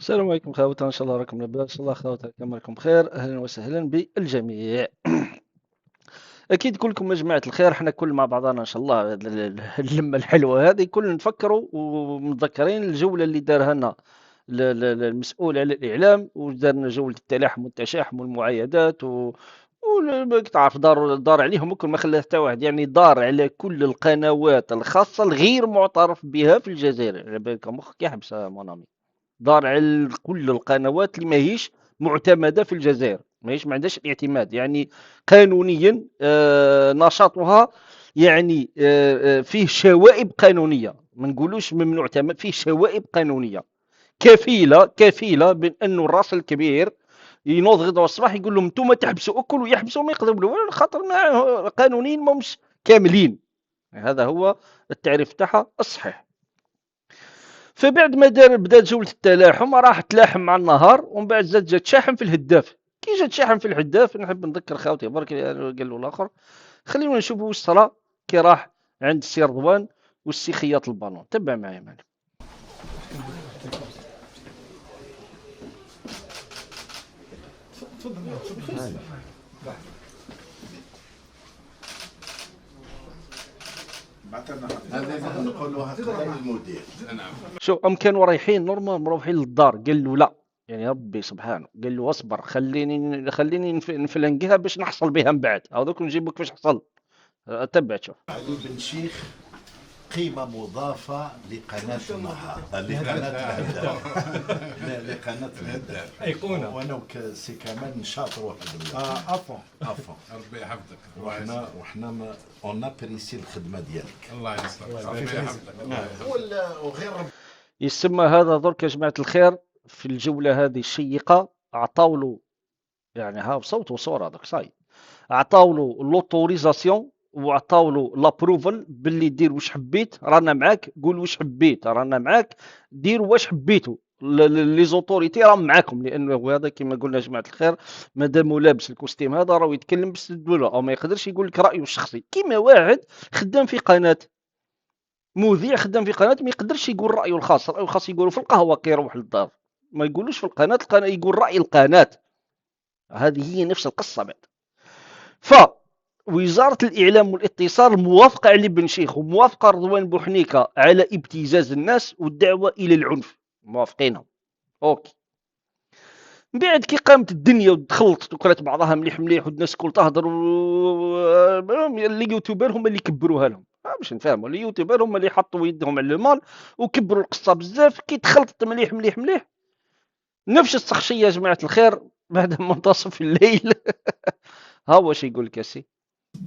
السلام عليكم خوتنا، ان شاء الله راكم لاباس. ان شاء الله خوتنا كما راكم بخير. اهلا وسهلا بالجميع. اكيد كلكم يا جماعه الخير، حنا كل مع بعضنا ان شاء الله. اللمه الحلوه هذه كل نفكروا ومتذكرين الجوله اللي دارها لنا المسؤول على الاعلام، ودارنا جوله التلاحم والتشاحم والمعايدات تعرف دار عليهم وكل ما خلى حتى واحد، يعني دار على كل القنوات الخاصه الغير معترف بها في الجزائر. على بالك مخك يحبس مونامي. دار على كل القنوات اللي ماهيش معتمده في الجزائر، ما عندهاش الاعتماد يعني قانونيا. نشاطها يعني فيه شوائب قانونيه، ما نقولوش ممنوع تماما، فيه شوائب قانونيه كفيله بان انه الراس الكبير ينوض غدوه الصباح يقول لهم انتم تحبسوا اكل ويحبسوا ما يقدروا له، خاطر قانونيا ما مش كاملين. هذا هو التعريف تاعها الصحيح. فبعد ما بدات جوله التلاحم، راح تلاحم مع النهار، ومن بعد جات تشاحم في الهداف. كي جات تشاحم في الهداف، نحب نذكر خاوتي برك قال له الاخر خلينا نشوفوا واش صرا كي راح عند السي رضوان والسي خياط البالون. تبع معايا معلم. هذا نقولوها قدام المدير. شو ام كانوا رايحين نورمال مروحين للدار، قال له لا، يعني ربي سبحانه قال له اصبر، خليني نفلنقها باش نحصل بها من بعد، هذوك نجيبك كيفاش حصل. تبع شوف. علي بن شيخ قيمة مضافة لقناة النهار، لقناة الهداف. لقناة الهداف أيقونة. وأنا سي كمان نشاطر واحد عفوا ربي يحفظك. وحنا اون ابريسي الخدمة ديالك. الله يسلمك. ربي يحفظك. وغير يسمى هذا درك يا جماعة الخير في الجولة هذه الشيقة. عطاو له يعني ها بصوت وصورة هذاك صاي، عطاو له لوتوريزاسيون وعطاو له لابروفل باللي دير واش حبيت، رانا معاك، قول واش حبيت رانا معاك، دير واش حبيتوا. لي زوتوريتي راهم معاكم، لانه هذا كما قلنا يا جماعه الخير، مادام لابس الكوستيم هذا راه يتكلم باسم الدوله، او ما يقدرش يقول لك رايه الشخصي. كيما واحد خدام في قناه، مذيع خدام في قناه، ما يقدرش يقول رايه الخاص. رايه الخاص يقولوا في القهوه كي يروح للدار، ما يقولوش في القناه. يقول راي القناه. هذه هي نفس القصه بعد. فوزاره الاعلام والاتصال موافقه علي بن شيخ وموافقه رضوان بوحنيكه على ابتزاز الناس والدعوه الى العنف، موافقينهم. اوكي. من بعد كي قامت الدنيا ودخلت وكلات بعضها مليح مليح والناس كل تهضر اليوتيوبر هما اللي كبروها لهم. باش نفهموا، اليوتيوبر هما اللي حطوا يدهم على المال وكبروا القصه بزاف. كي دخلت مليح مليح مليح، نفس الشخصيه يا جماعه الخير بعد منتصف الليل ها واش يقول لك يا سي.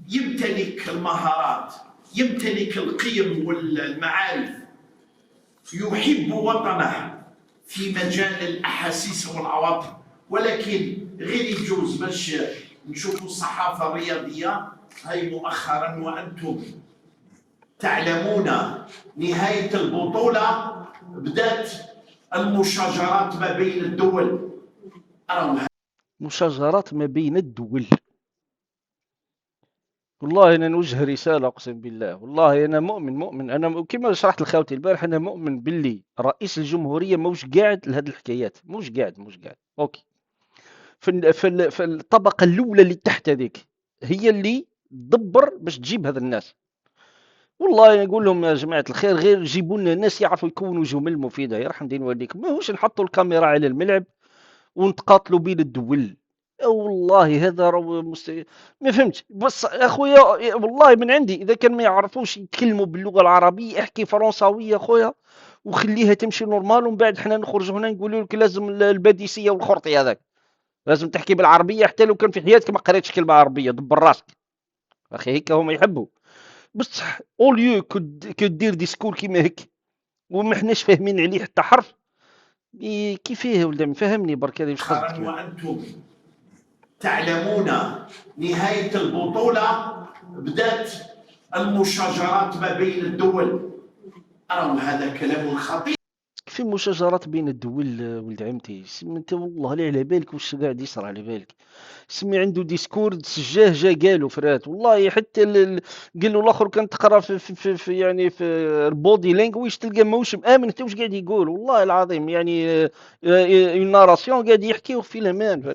يمتلك المهارات، يمتلك القيم والمعارف، يحب وطنه في مجال الأحاسيس والعواطف، ولكن غير يجوز باش نشوفوا الصحافة الرياضية هاي مؤخرا وأنتم تعلمون نهاية البطولة بدأت المشاجرات ما بين الدول. مشاجرات ما بين الدول. والله انا نوجه رساله، اقسم بالله والله انا مؤمن انا كما شرحت لخوتي البارح، انا مؤمن باللي رئيس الجمهوريه موش قاعد لهذه الحكايات، موش قاعد. اوكي. في الطبقه الاولى اللي تحت هذيك هي اللي تدبر باش تجيب هذا الناس. والله نقول لهم يا جماعه الخير غير جيبوا لنا ناس يعرفوا يكونوا جمل مفيده، يرحم دين والديكم. ماهوش نحطوا الكاميرا على الملعب ونتقاتلوا بين الدول. والله هذا ما فهمتش. بس اخويا والله من عندي، اذا كان ما يعرفوش يتكلموا باللغه العربيه احكي فرنساويه اخويا وخليها تمشي نورمال، ومن بعد حنا نخرجوا هنا نقولوا لك لازم الباديسيه والخرطي هذاك لازم تحكي بالعربيه، حتى لو كان في حياتك ما قريتش كلمه عربيه دبر راسك. اخي هيك هما يحبوا. بصح اوليو كو دير ديسكور كيما هيك وما حناش فاهمين عليه حتى حرف، كيفاه ولا فهمني برك هذه واش قصدك. وأنتم تعلمون نهاية البطولة بدأت المشاجرات ما بين الدول. أرى هذا كلام خطير. كفي مشاجرات بين الدول ولد عمتي، سما انت والله لا على بالك واش قاعد يصرى على بالك. سمي عنده ديسكورد سجاه جا قالوا فرات والله حتى قال له الاخر كان تقرا في يعني في البودي لانجويج تلقى ماهوش مامن حتى واش قاعد يقول والله العظيم يعني اون ناراسيون قاعد يحكي في الامان.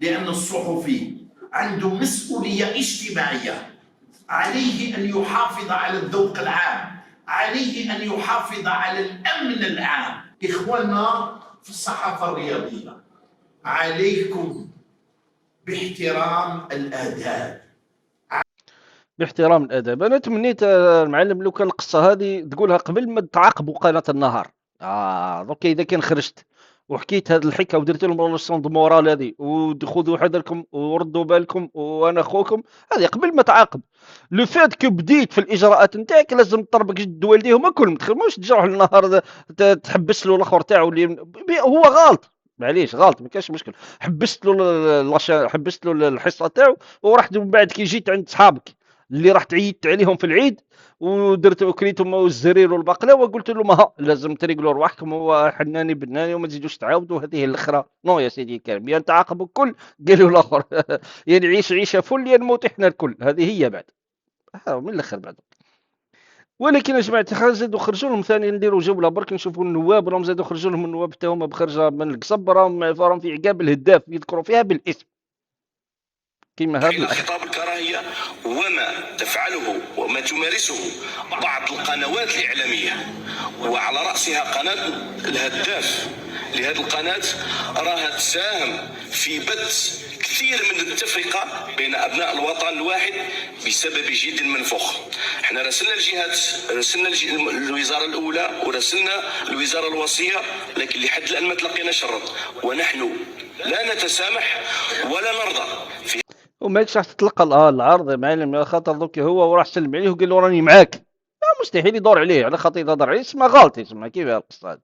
لأن الصحفي عنده مسؤولية اجتماعية، عليه أن يحافظ على الذوق العام، عليه أن يحافظ على الأمن العام. إخواننا في الصحافة الرياضية، عليكم باحترام الآداب. باحترام الاداب. انا تمنيت المعلم لو كان القصه هذه تقولها قبل ما تعاقبوا قناه النهار. دوك اذا كان خرجت وحكيت هذه الحكايه ودرت لهم لونسون دو مورال هذه وخذوا حذركم وردوا بالكم وانا اخوكم، هذه قبل ما تعاقب. لو فات كو بديت في الاجراءات نتاعك لازم تطربق جد والديهم الكل، ماش تجرح النهار تحبس له الاخر تاعو اللي هو غلط. معليش غلط ما كاش مشكل، حبست له الحصه تاعو ورحت من بعد كي جيت عند صحابك اللي راح تعيدت عليهم في العيد ودرت وكليتهم الزرير والبقلاوه وقلت لهم ها لازم تريقلوا رواحكم، هو حناني بناني وما تزيدوش تعاودوا هذه الاخرى. نو يا سيدي الكريم، يا تعاقبوا الكل قالوا الاخر يا نعيش عيشه فل يا نموت احنا الكل، هذه هي بعد من الاخر بعد. ولكن يا جماعه الخير زادوا خرجوا لهم ثاني نديروا جوله برك نشوفوا النواب راهم زادوا خرجوا لهم النواب تاعهم بخرجه من القصب راهم في عقاب الهداف يذكروا فيها بالاسم كما هذا خطاب الكراهية وما تفعله وما تمارسه بعض القنوات الإعلامية، وعلى رأسها قناة الهداف لهذه القناة، راها تساهم في بث كثير من التفرقة بين أبناء الوطن الواحد بسبب جد منفوخ. احنا رسلنا الجهات، رسلنا الوزارة الأولى ورسلنا الوزارة الوصية، لكن لحد الآن ما تلقيناش الرد، ونحن لا نتسامح ولا نرضى في وماكش راح تتلقى العرض يا معلم، خاطر دوك هو وراح سلم عليه وقال له راني معاك. مستحيل يدور عليه على خاطر يدور عليه اسمها غلط، اسمها كيف القصه هذه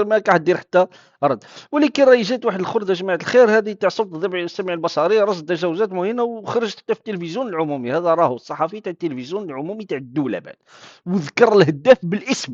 ما كاع دير حتى رد. ولكن راهي جات واحد الخرده يا جماعه الخير هذه تاع صوت السمع البصري رصد تجاوزات مهينه وخرجت حتى في التلفزيون العمومي، هذا راهو الصحفي تاع التلفزيون العمومي تاع الدوله بعد وذكر الهداف بالاسم.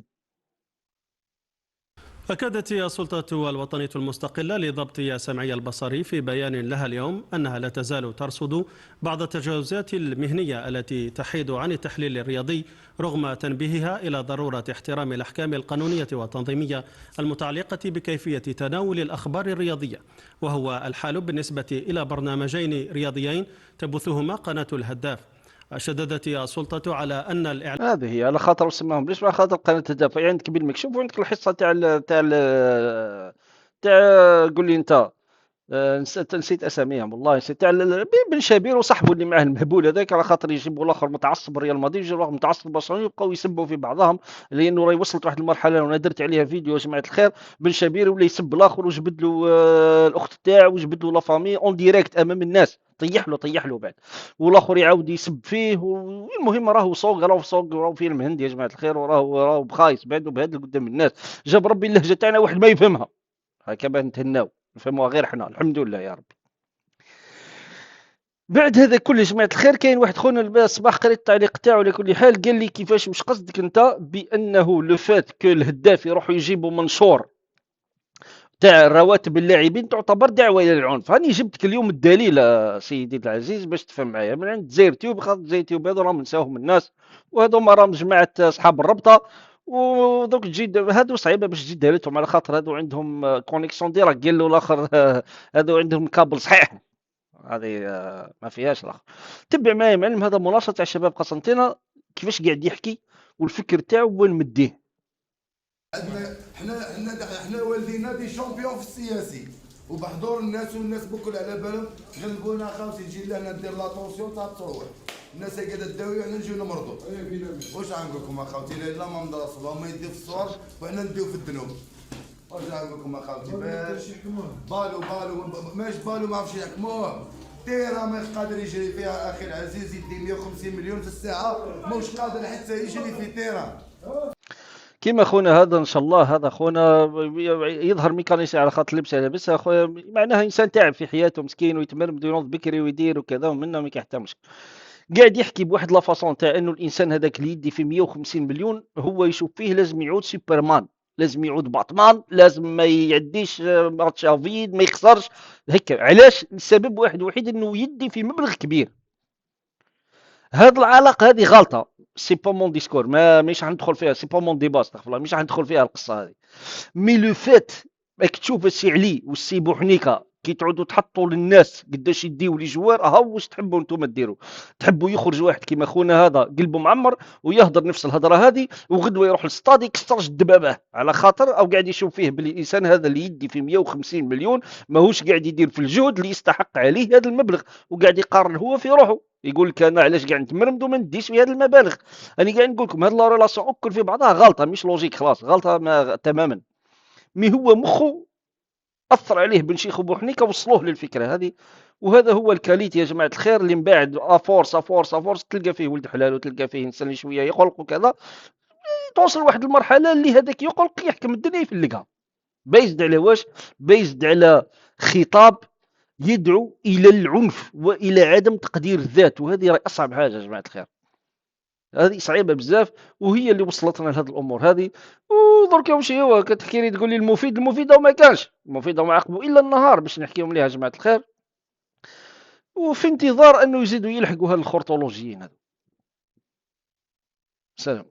أكدت السلطة الوطنية المستقلة لضبط السمعي البصري في بيان لها اليوم أنها لا تزال ترصد بعض التجاوزات المهنية التي تحيد عن التحليل الرياضي، رغم تنبيهها إلى ضرورة احترام الأحكام القانونية والتنظيمية المتعلقة بكيفية تناول الأخبار الرياضية، وهو الحال بالنسبة إلى برنامجين رياضيين تبثهما قناة الهداف. شددت السلطة على أن الإعلام هذه هي على خاطر سماهم ليش على خاطر قناه الهداف عندك بالمكشوف وعندك الحصه تاع قول لي انت نسيت اساميهم والله نسيت تاع بن شبير وصاحبه اللي معاه المهبول هذاك، على خاطر يجيبوا الاخر متعصب ريال مدريد يجيبوا واحد متعصب برشلونه يبقاو يسبوا في بعضهم، لانه راهي وصلت واحد المرحله وانا درت عليها فيديو يا جماعه الخير. بن شبير ولا يسب الاخر وجبد له الاخت تاعو وجبد له لا فامي اون ديريكت امام الناس، طيح له بعد والاخر يعاود يسب فيه والمهم راهو صوق راهو فيلم هندي يا جماعه الخير وراهو بخايس بعد وبهدل قدام الناس. جاب ربي اللهجه تاعنا واحد ما يفهمها هكا باه نتهناو نفهموها غير حنا الحمد لله يا ربي. بعد هذا كل يا جماعه الخير كاين واحد خونا الصباح قريت التعليق تاعو على كل حال قال لي كيفاش واش قصدك انت بانه لو فات كو الهداف يروحوا يجيبوا منشور تاع رواتب اللاعبين تعتبر دعوه الى العنف. هاني جبتك اليوم الدليل سيدي العزيز باش تفهم معايا من عند زير تيوب، خاطر زير تيوب هذو راهم نساوهم الناس وهذوما راهم جماعه اصحاب الربطه ودوك تجي هادو صعيبه باش تجي دارتهم على خاطر هادو عندهم كونيكسيون ديراكت قال له الاخر هادو عندهم كابل صحيح، هذه ما فيهاش الاخر. تبع معايا معلم هذا مناقشه تاع شباب قسنطينه كيفاش قاعد يحكي والفكر تاعو وين مديه. احنا والدينا دي شامبيون في السياسي وبحضور الناس والناس بكل على بالهم غلبونا خاوتي تجي لهنا ندير لاتونسيون تاع تروح الناس قاعده تداوي وحنا نجيو نمرضوا. واش غنقول لكم اخوتي لا ما مدرس اللهم يديو في الصور وحنا نديو في الذنوب. واش غنقول لكم اخوتي بالو ماش بالو ما عرفش يحكموه تيرا ما قادر يجري فيها اخي العزيز يدي 150 مليون في الساعه موش قادر حتى يجري في تيرا كيما خونا هذا ان شاء الله. هذا خونا يظهر ميكانيسي على خاطر لبسه لابسه اخويا معناها انسان تعب في حياته مسكين ويتمرمد وينوض بكري ويدير وكذا ومنه ما كاين حتى مشكل. قاعد يحكي بواحد لا فاصون تاع انه الانسان هذاك اللي يدي في 150 مليون هو يشوف فيه لازم يعود سوبرمان، لازم يعود باتمان، لازم ما يعديش ماتش افيد، ما يخسرش. هكا علاش؟ السبب واحد وحيد انه يدي في مبلغ كبير. هاد العلاقه هذه غلطه، سي با مون ديسكور، ما مش حندخل فيها، سي با مون ديبا، استغفر الله، مش حندخل فيها القصه هذه. مي لو فات راك تشوف السي علي والسي بوحنيكه كي تعودوا تحطوا للناس قداش يديو لي جوار، ها واش تحبوا انتم ديروا؟ تحبوا يخرج واحد كيما خونا هذا قلبه معمر ويهضر نفس الهضره هذه، وغدوه يروح للستاد يكسر الدبابه على خاطر او قاعد يشوف فيه بلي الانسان هذا اللي يدي في 150 مليون ماهوش قاعد يدير في الجهد اللي يستحق عليه هذا المبلغ، وقاعد يقارن هو في روحه، يقول لك انا علاش قاعد نتمرمد وما نديش في هذه المبالغ. انا قاعد نقول لكم هذه لا ريلاسيون اكل في بعضها غلطه، مش لوجيك، خلاص غلطه ما تماما. مي هو مخه اثر عليه بن شيخ بوحنيكه وصلوه للفكره هذه. وهذا هو الكاليت يا جماعه الخير اللي من بعد افورس افورس افورس تلقى فيه ولد حلال وتلقى فيه انسان شويه يقلق وكذا، توصل لواحد المرحله اللي هذاك يقلق يحكم الدنيا يفلقها. بيزد على واش؟ بيزد على خطاب يدعو الى العنف والى عدم تقدير الذات، وهذه راهي اصعب حاجه يا جماعه الخير، هذه صعيبه بزاف، وهي اللي وصلتنا لهذه الامور هذه. ودرك واش هو كتحكي لي تقول لي المفيد، المفيد وما كانش المفيد وما عقبوا الا النهار باش نحكيهم ليها يا جماعه الخير، وفي انتظار انه يزيدوا يلحقوا هاد الخرطولوجيين هذو. سلام.